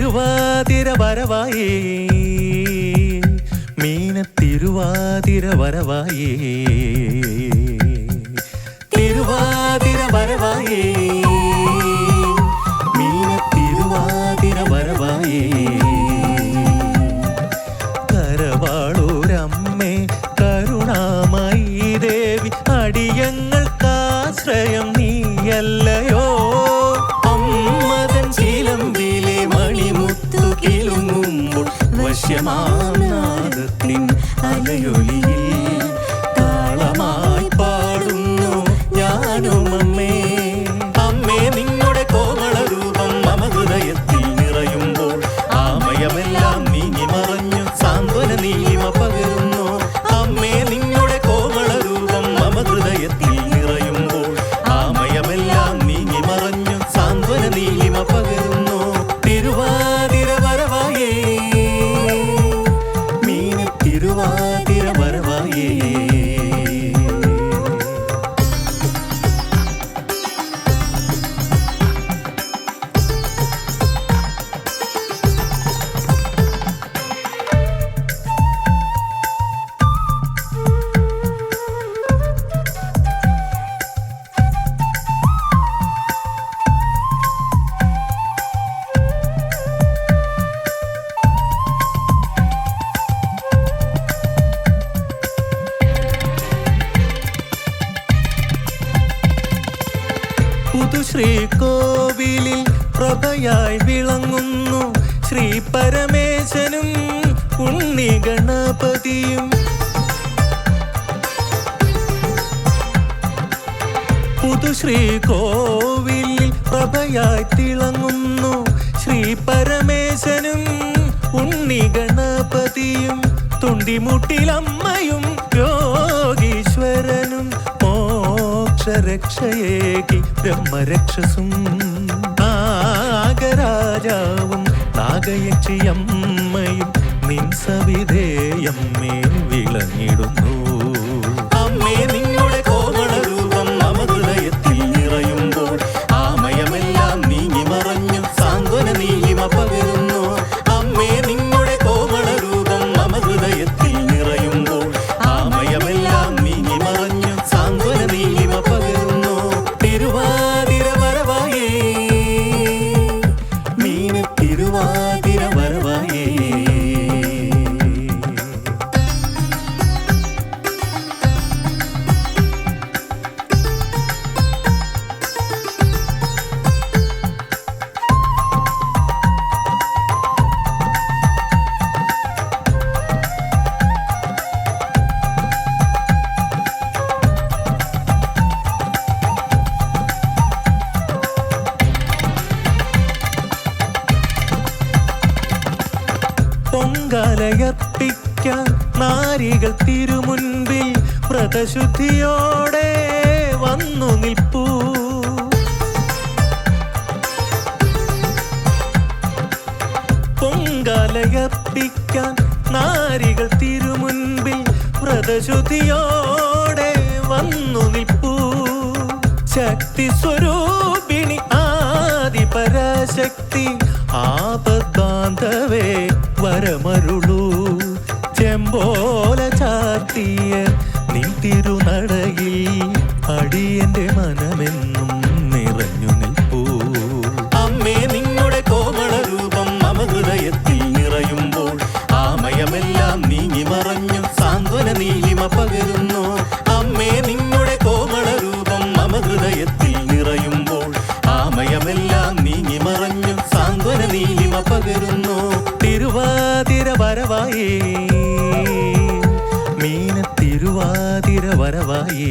തിരുവാതിര വരവായേ മീന തിരുവാതിര വരവായേ തിരുവാതിര വരവായേ മീന തിരുവാതിര വരവായേ കരവാളൂരമ്മേ കരുണാമയി ദേവി അടിയങ്ങൾക്കാശ്രയം നീയല്ലയോ വശ്യമാനാദത്തിൻ അലയൊലിയിൽ താളമായി പാടുന്നു ഞാനും അമ്മേ അമ്മേ നിങ്ങളുടെ കോമള രൂപം മമ ഹൃദയത്തിൽ നിറയുമ്പോൾ ആമയമെല്ലാം നീങ്ങി മറഞ്ഞു സാന്ത്വന നീലിമ പകരുന്നു അമ്മേ നിങ്ങളുടെ കോമള രൂപം മമ ഹൃദയത്തിൽ നിറയുമ്പോൾ ആമയമെല്ലാം നീങ്ങി മറഞ്ഞു സാന്ത്വന നീലിമ പകരുന്നു തിരുവാതിര വരവായേ തിരുവാതിര വരവായേ ശ്രീകോവിലിൽ പ്രഭയായി വിളങ്ങുന്നു ശ്രീ പരമേശനും ഉണ്ണി ഗണപതിയും ശ്രീകോവിലിൽ പ്രഭയായി തിളങ്ങുന്നു ശ്രീ പരമേശനും ഉണ്ണി ഗണപതിയും തുണ്ടിമുട്ടിലമ്മയും യോഗീശ്വരനും രക്ഷയേകി ബ്രഹ്മരക്ഷസും നാഗരാജാവും നാഗയക്ഷിയമ്മയും നിൻ സവിധേയമ്മേ വിളങ്ങിടുന്നു അമ്മേ നിങ്ങളുടെ കോമള രൂപം മമ ഹൃദയത്തിൽ നിറയുമ്പോൾ ആമയമെല്ലാം നീങ്ങി മറഞ്ഞു സാന്ത്വന നീലിമ പകരുന്നു അമ്മേ നിങ്ങളുടെ കോമള രൂപം മമ ഹൃദയത്തിൽ നിറയുമ്പോൾ ആമയമെല്ലാം നീങ്ങി മറഞ്ഞു സാന്ത്വന നീലിമ പകരുന്നു തിരുവാതിര വരവായേ മീന തിരുവാതിര വരവായേ പൊങ്കാലയർപ്പിക്കാൻ നാരികൾ തിരുമുൻപിൽ വ്രതശുദ്ധിയോടെ വന്നു നിൽപ്പൂ പൊങ്കാലയർപ്പിക്കാൻ നാരികൾ തിരുമുൻപിൽ വ്രതശുദ്ധിയോടെ വന്നു നിൽപ്പൂ ശക്തി സ്വരൂപിണി ആദിപരാശക്തി ആപദ്ബാന്ധവേ വരമരുളൂ ചെമ്പോല ചാത്തിയ നിൻ തിരുനടയിൽ അടിയന്റെ മനമെന്നും നിറഞ്ഞു നിൽപ്പൂ അമ്മേ നിങ്ങളുടെ കോമള രൂപം മമ ഹൃദയത്തിൽ നിറയുമ്പോൾ ആമയമെല്ലാം നീങ്ങി മറഞ്ഞു സാന്ത്വന നീലിമ പകരുന്നു അമ്മേ നിങ്ങളുടെ കോമള രൂപം മമ ഹൃദയത്തിൽ നിറയുമ്പോൾ ആമയമെല്ലാം നീങ്ങി മറഞ്ഞു സാന്ത്വന നീലിമ പകരുന്നു തിരുവാതിര വരവായേ മീന തിരുവാതിര വരവായേ